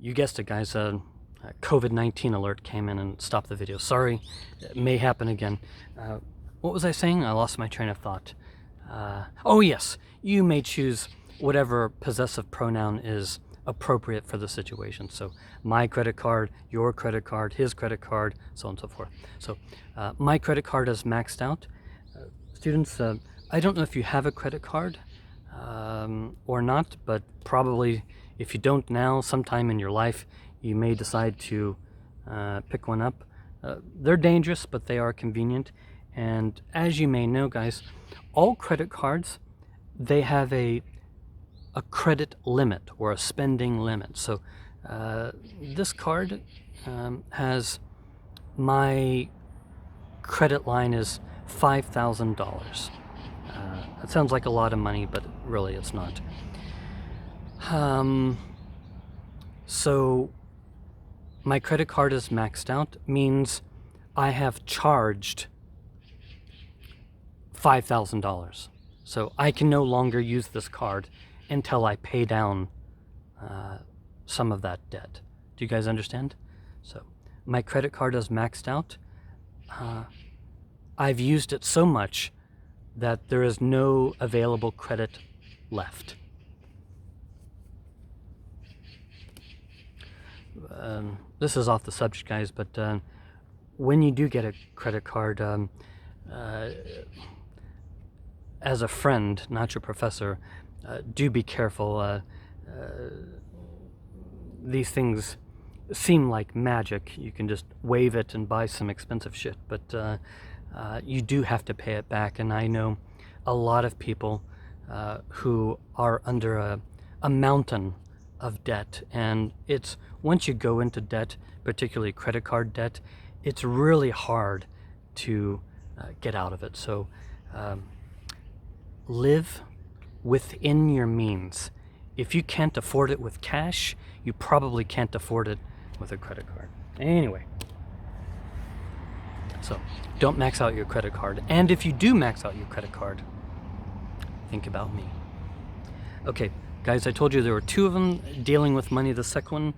You guessed it, guys. A COVID-19 alert came in and stopped the video. Sorry, it may happen again. What was I saying? I lost my train of thought. Oh yes, you may choose whatever possessive pronoun is appropriate for the situation. So my credit card, your credit card, his credit card, so on and so forth. So my credit card is maxed out. Students, I don't know if you have a credit card or not, but probably if you don't now, sometime in your life, you may decide to pick one up. They're dangerous, but they are convenient. And as you may know, guys, all credit cards, they have a credit limit or a spending limit. So this card has, my credit line is $5,000. That sounds like a lot of money, but really it's not. So my credit card is maxed out, means I have charged $5,000. So I can no longer use this card until I pay down some of that debt. Do you guys understand? So my credit card is maxed out. I've used it so much that there is no available credit left. This is off the subject, guys, but when you do get a credit card, as a friend, not your professor, do be careful. These things seem like magic. You can just wave it and buy some expensive shit, but you do have to pay it back. And I know a lot of people who are under a mountain of debt, and it's, once you go into debt, particularly credit card debt, it's really hard to get out of it. So live within your means. If you can't afford it with cash, you probably can't afford it with a credit card. Anyway, so don't max out your credit card. And if you do max out your credit card, think about me. Okay, guys, I told you there were two of them dealing with money. The second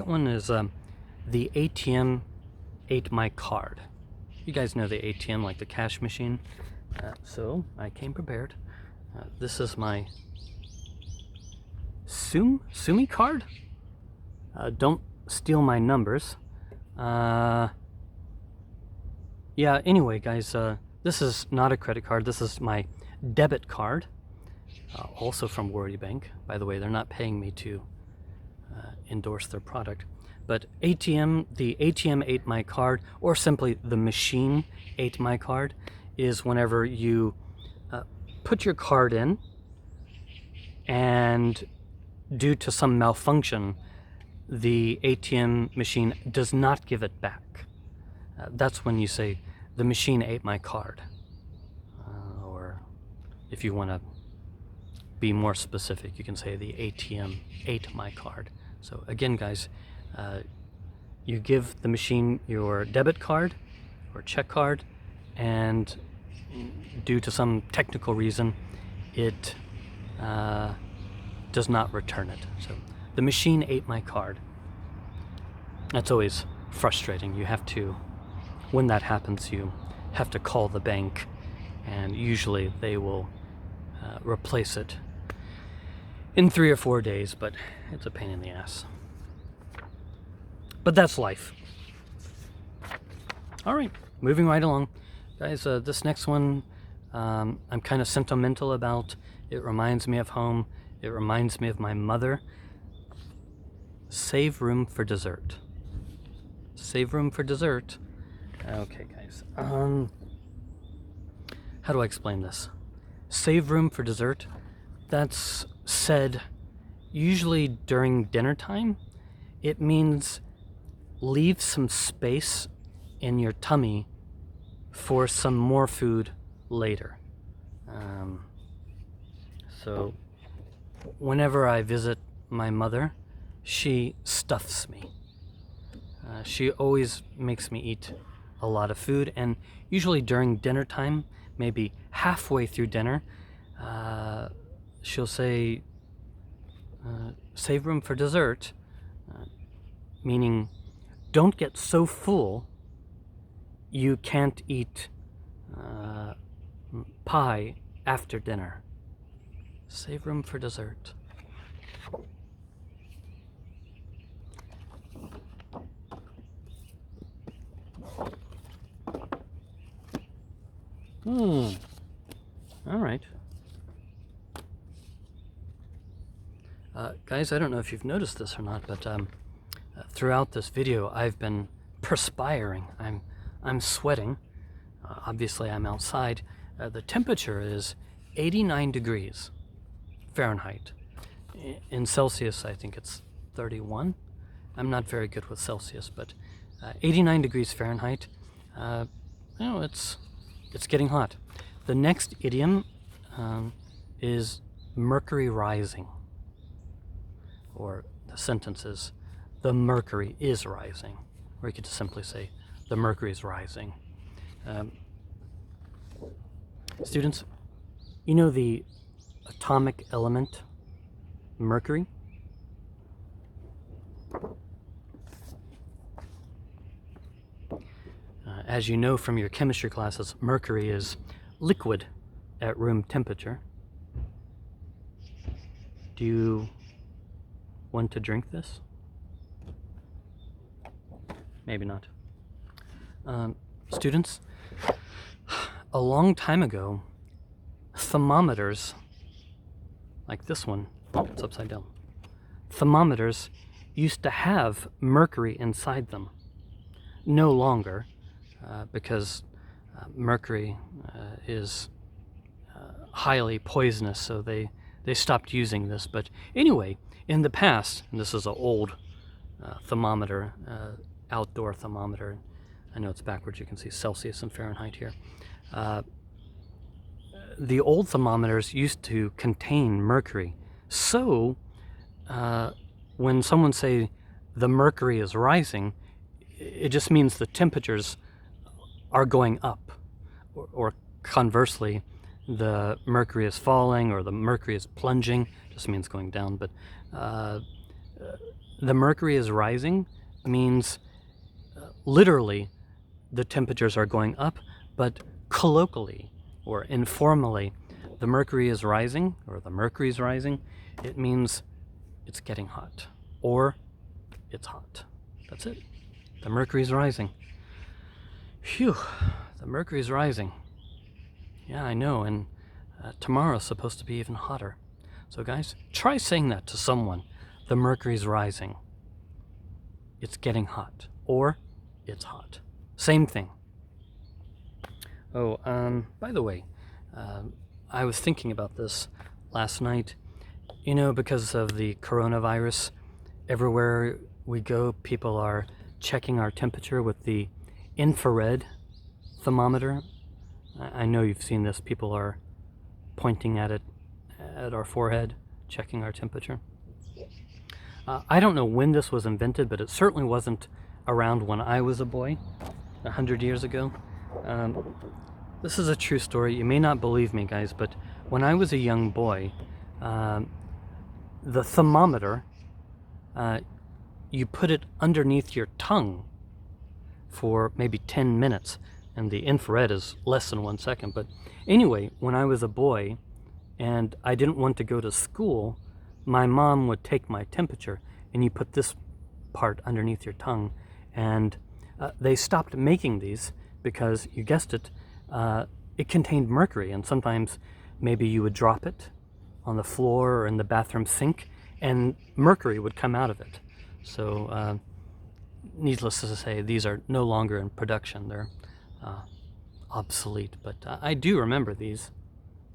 one is the ATM ate my card. You guys know the ATM, like the cash machine. So I came prepared. This is my Sumi card. Don't steal my numbers. Yeah, anyway, guys, this is not a credit card. This is my debit card, also from Worry Bank. By the way, they're not paying me to endorse their product. But the ATM ate my card, or simply the machine ate my card, is whenever you put your card in and due to some malfunction, the ATM machine does not give it back. That's when you say, the machine ate my card. Or if you want to be more specific, you can say the ATM ate my card. So again, guys, you give the machine your debit card or check card, and due to some technical reason, it does not return it. So the machine ate my card. That's always frustrating. You have to, when that happens, you have to call the bank, and usually they will replace it in 3 or 4 days, but it's a pain in the ass. But that's life. All right, moving right along. Guys, this next one I'm kind of sentimental about. It reminds me of home. It reminds me of my mother. Save room for dessert. Save room for dessert. Okay, guys. How do I explain this? Save room for dessert. That's said usually during dinner time. It means leave some space in your tummy for some more food later. So whenever I visit my mother, she stuffs me. She always makes me eat a lot of food, and usually during dinner time, maybe halfway through dinner, she'll say, save room for dessert. meaning don't get so full you can't eat pie after dinner. Save room for dessert. All right. Guys, I don't know if you've noticed this or not, but throughout this video, I've been perspiring. I'm sweating. Obviously, I'm outside. The temperature is 89 degrees Fahrenheit. In Celsius, I think it's 31. I'm not very good with Celsius, but 89 degrees Fahrenheit. It's getting hot. The next idiom is mercury rising, or the sentence is, the mercury is rising, or you could just simply say, the mercury is rising. Students, you know the atomic element mercury? As you know from your chemistry classes, mercury is liquid at room temperature. Do you want to drink this? Maybe not. Students, a long time ago, thermometers, like this one, it's upside down, thermometers used to have mercury inside them. No longer, because mercury is highly poisonous, so they stopped using this. But anyway, in the past, and this is an old thermometer, outdoor thermometer. I know it's backwards, you can see Celsius and Fahrenheit here. The old thermometers used to contain mercury. So when someone say the mercury is rising, it just means the temperatures are going up, or conversely, the mercury is falling or the mercury is plunging, just means going down. But the mercury is rising means literally the temperatures are going up, but colloquially or informally, the mercury is rising, or the mercury is rising, it means it's getting hot, or it's hot. That's it. The mercury is rising. Phew, the mercury is rising. Yeah, I know, and tomorrow's supposed to be even hotter. So guys, try saying that to someone. The mercury's rising. It's getting hot, or it's hot. Same thing. Oh, by the way, I was thinking about this last night. You know, because of the coronavirus, everywhere we go, people are checking our temperature with the infrared thermometer. I know you've seen this. People are pointing at it, at our forehead, checking our temperature. I don't know when this was invented, but it certainly wasn't around when I was a boy, 100 years ago. This is a true story. You may not believe me, guys, but when I was a young boy, the thermometer, you put it underneath your tongue for maybe 10 minutes, and the infrared is less than 1 second. But anyway, when I was a boy and I didn't want to go to school, my mom would take my temperature, and you put this part underneath your tongue. And they stopped making these because, you guessed it, it contained mercury, and sometimes maybe you would drop it on the floor or in the bathroom sink, and mercury would come out of it. So needless to say, these are no longer in production. They're obsolete, but I do remember these.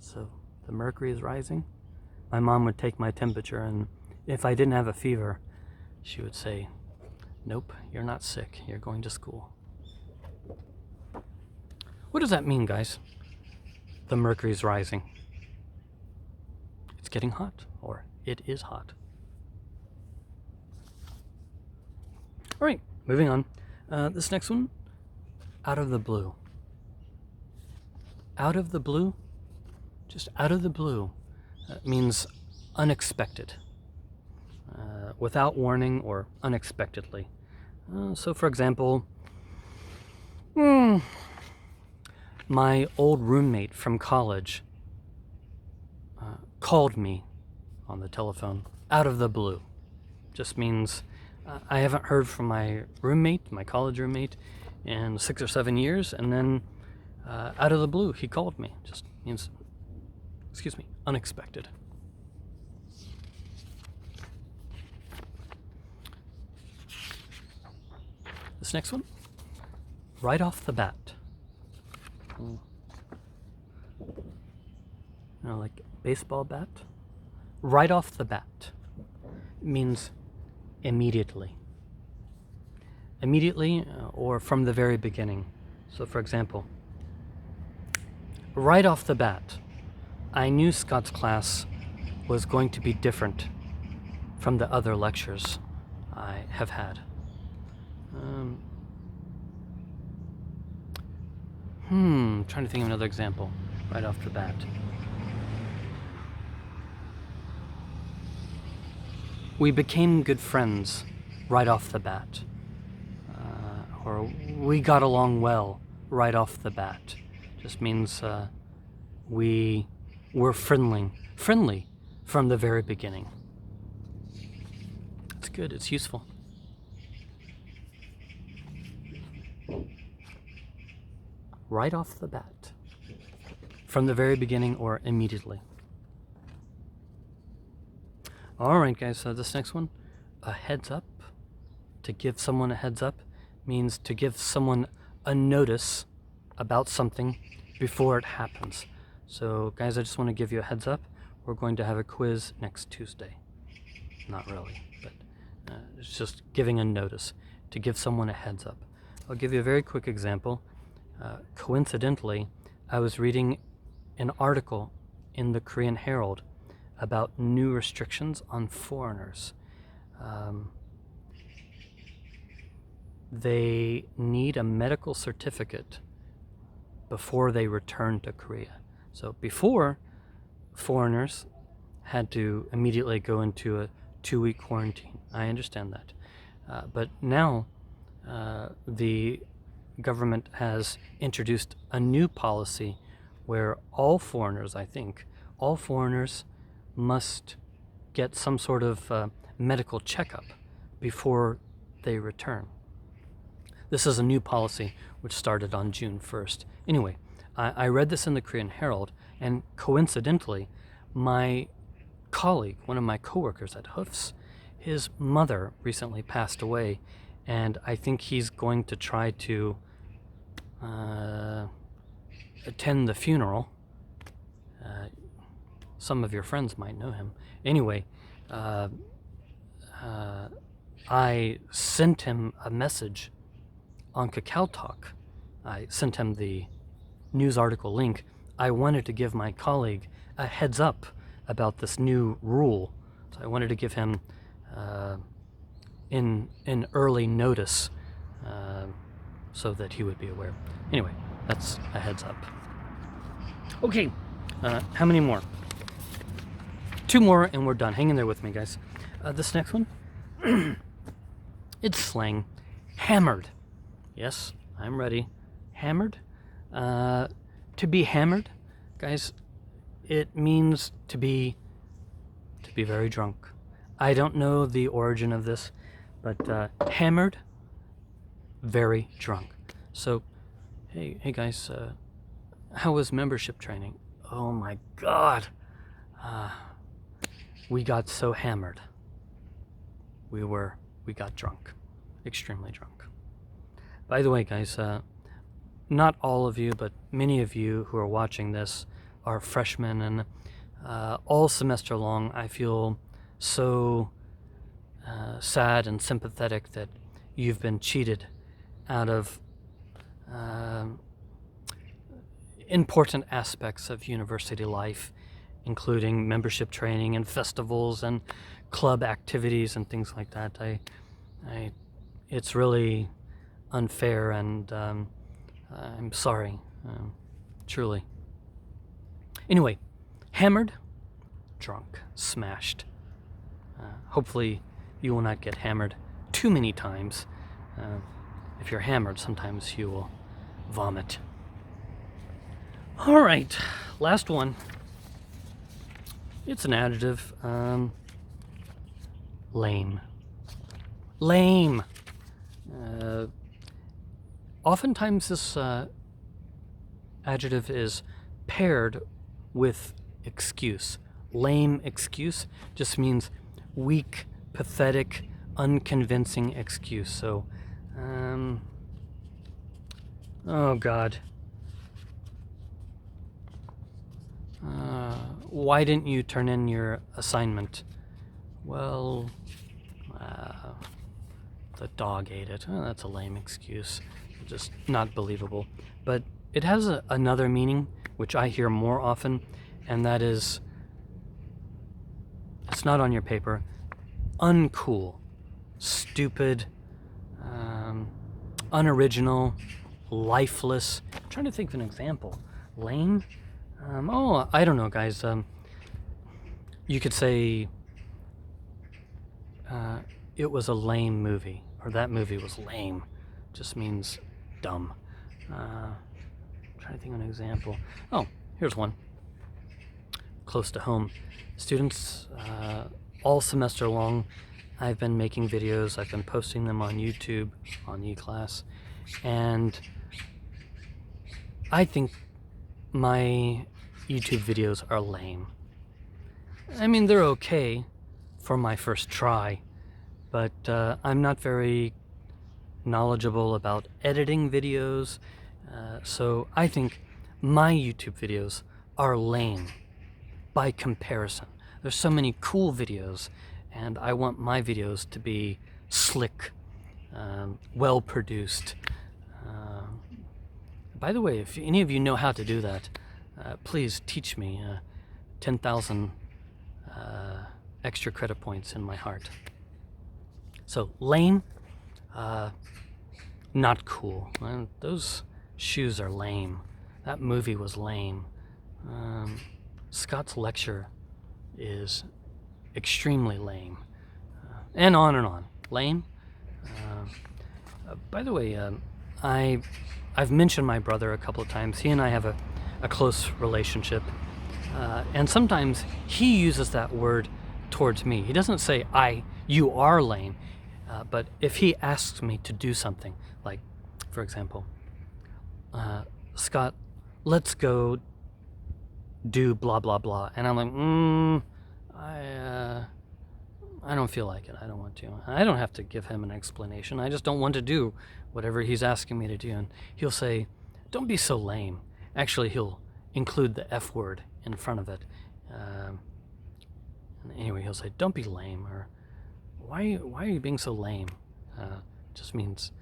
So the mercury is rising. My mom would take my temperature, and if I didn't have a fever, she would say, "Nope, you're not sick. You're going to school." What does that mean, guys? The mercury is rising. It's getting hot, or it is hot. All right, moving on. This next one, out of the blue. Out of the blue, just out of the blue, means unexpected. without warning or unexpectedly. So for example, my old roommate from college called me on the telephone out of the blue. Just means I haven't heard from my roommate, my college roommate, in 6 or 7 years, and then out of the blue he called me. Just means, unexpected. This next one, right off the bat. Like baseball bat. Right off the bat means immediately. Immediately or from the very beginning. So for example, right off the bat, I knew Scott's class was going to be different from the other lectures I have had. Trying to think of another example right off the bat. We became good friends right off the bat. Or we got along well right off the bat. Just means we were friendly from the very beginning. It's good, it's useful. Right off the bat. From the very beginning or immediately. Alright guys, so this next one, a heads up. To give someone a heads up means to give someone a notice about something before it happens. So guys, I just want to give you a heads up. We're going to have a quiz next Tuesday. Not really, but it's just giving a notice to give someone a heads up. I'll give you a very quick example. Coincidentally, I was reading an article in the Korean Herald about new restrictions on foreigners. They need a medical certificate before they return to Korea. So before, foreigners had to immediately go into a 2-week quarantine. I understand that. But now the government has introduced a new policy where all foreigners, all foreigners must get some sort of medical checkup before they return. This is a new policy which started on June 1st. Anyway, I read this in the Korean Herald, and coincidentally, my colleague, one of my coworkers at Hoofs, his mother recently passed away, and I think he's going to try to attend the funeral. Some of your friends might know him. Anyway, I sent him a message on Kakao Talk. I sent him the news article link. I wanted to give my colleague a heads up about this new rule. So I wanted to give him in early notice so that he would be aware. Anyway, that's a heads up. Okay, how many more? 2 more and we're done. Hang in there with me, guys. This next one, it's slang. Hammered. Yes, I'm ready. Hammered? To be hammered, guys, it means to be very drunk. I don't know the origin of this, but hammered, very drunk. So, hey guys, how was membership training? Oh my God. We got so hammered. We got drunk, extremely drunk. By the way, guys, not all of you, but many of you who are watching this are freshmen, and all semester long, I feel so sad and sympathetic that you've been cheated out of important aspects of university life, including membership training and festivals and club activities and things like that. It's really unfair, and I'm sorry, truly. Anyway, hammered, drunk, smashed. Hopefully you will not get hammered too many times. If you're hammered, sometimes you will vomit. All right, last one. It's an adjective. Lame. Lame. Oftentimes this adjective is paired with excuse. Lame excuse just means weak, pathetic, unconvincing excuse. So, oh God. Why didn't you turn in your assignment? Well, the dog ate it. Oh, that's a lame excuse. Just not believable. But it has another meaning, which I hear more often, and that is, it's not on your paper, uncool, stupid, unoriginal, lifeless. I'm trying to think of an example. Lame? I don't know, guys. You could say it was a lame movie, or that movie was lame. Just means dumb. I'm trying to think of an example. Oh, here's one. Close to home. Students, all semester long, I've been making videos. I've been posting them on YouTube, on eClass, and I think my YouTube videos are lame. I mean, they're okay for my first try, but I'm not very knowledgeable about editing videos, so I think my YouTube videos are lame by comparison. There's so many cool videos, and I want my videos to be slick, well produced. By the way, if any of you know how to do that, please teach me. 10,000 extra credit points in my heart. So lame, not cool. Those shoes are lame. That movie was lame. Scott's lecture is extremely lame. And on and on. Lame. By the way, I've mentioned my brother a couple of times. He and I have a close relationship. And sometimes he uses that word towards me. He doesn't say, you are lame. But if he asks me to do something, like, for example, Scott, let's go do blah, blah, blah. And I'm like, I don't feel like it. I don't want to. I don't have to give him an explanation. I just don't want to do whatever he's asking me to do. And he'll say, don't be so lame. Actually, he'll include the F word in front of it. And anyway, he'll say, don't be lame, or why are you being so lame? Just means,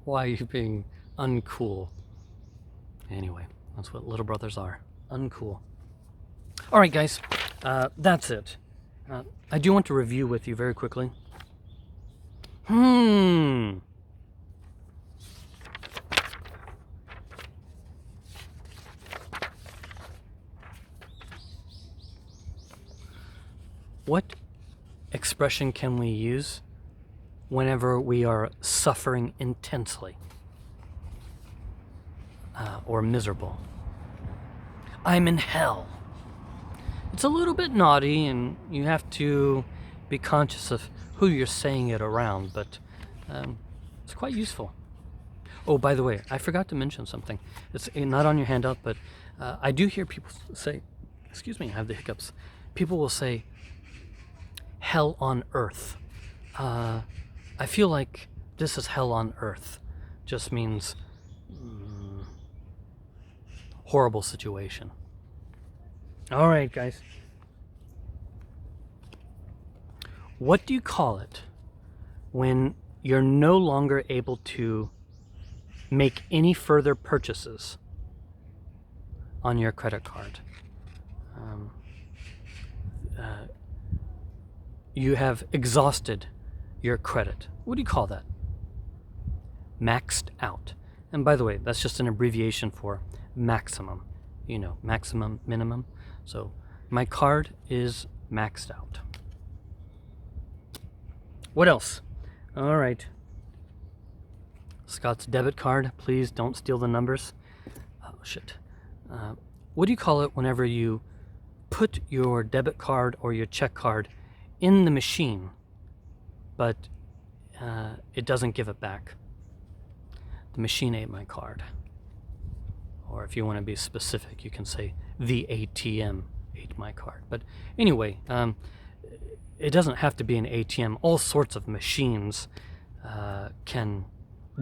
why are you being uncool? Anyway, that's what little brothers are. Uncool. All right, guys, that's it. I do want to review with you very quickly. What expression can we use whenever we are suffering intensely or miserable? I'm in hell. It's a little bit naughty, and you have to be conscious of who you're saying it around, but it's quite useful. Oh, by the way, I forgot to mention something. It's not on your handout, but I do hear people say, excuse me, I have the hiccups. People will say, hell on earth. I feel like this is hell on earth. Just means horrible situation. All right, guys. What do you call it when you're no longer able to make any further purchases on your credit card? You have exhausted your credit. What do you call that? Maxed out. And by the way, that's just an abbreviation for maximum. You know, maximum, minimum. So my card is maxed out. What else? All right. Scott's debit card. Please don't steal the numbers. Oh, shit. What do you call it whenever you put your debit card or your check card in the machine, but it doesn't give it back? The machine ate my card. Or if you want to be specific, you can say the ATM ate my card. But anyway, it doesn't have to be an ATM. All sorts of machines can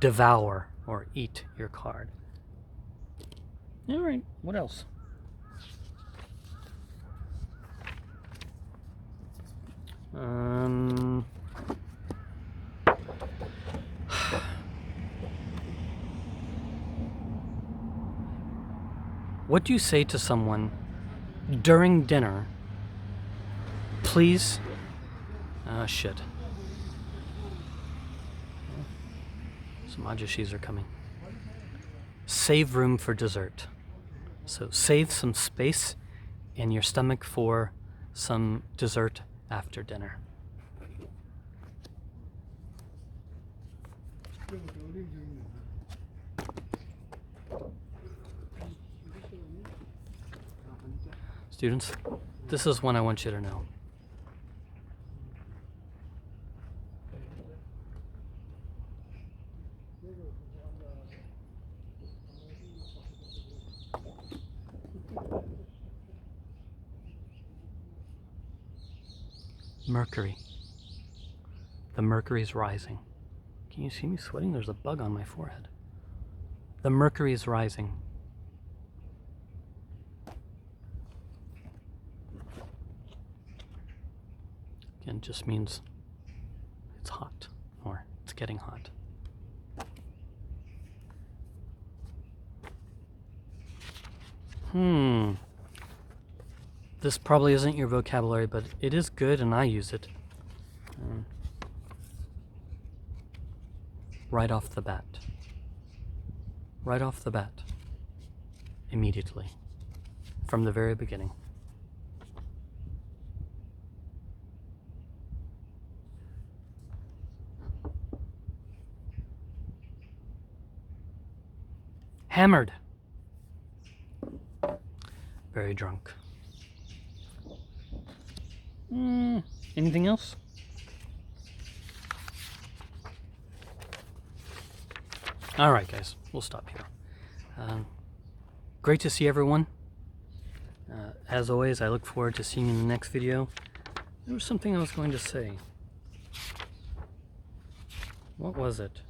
devour or eat your card. All right, what else? What do you say to someone during dinner? Please. Shit. Some ajushis are coming. Save room for dessert. So save some space in your stomach for some dessert after dinner. Students, this is one I want you to know. Mercury. The mercury is rising. Can you see me sweating? There's a bug on my forehead. The mercury is rising. Again, just means it's hot, or it's getting hot. This probably isn't your vocabulary, but it is good and I use it. Right off the bat. Right off the bat. Immediately. From the very beginning. Hammered. Very drunk. Anything else? All right, guys, we'll stop here. Great to see everyone. As always, I look forward to seeing you in the next video. There was something I was going to say. What was it?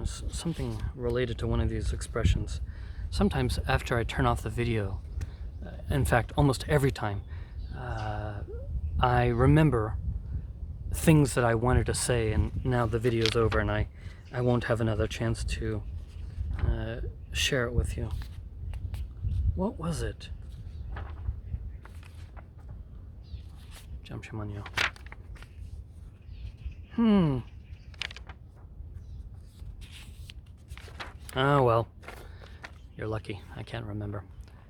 Something related to one of these expressions. Sometimes after I turn off the video, in fact, almost every time, I remember things that I wanted to say, and now the video's over and I won't have another chance to share it with you. What was it? Jamshimanyo. Oh well, you're lucky. I can't remember.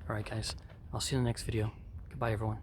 Alright guys, I'll see you in the next video. Goodbye everyone.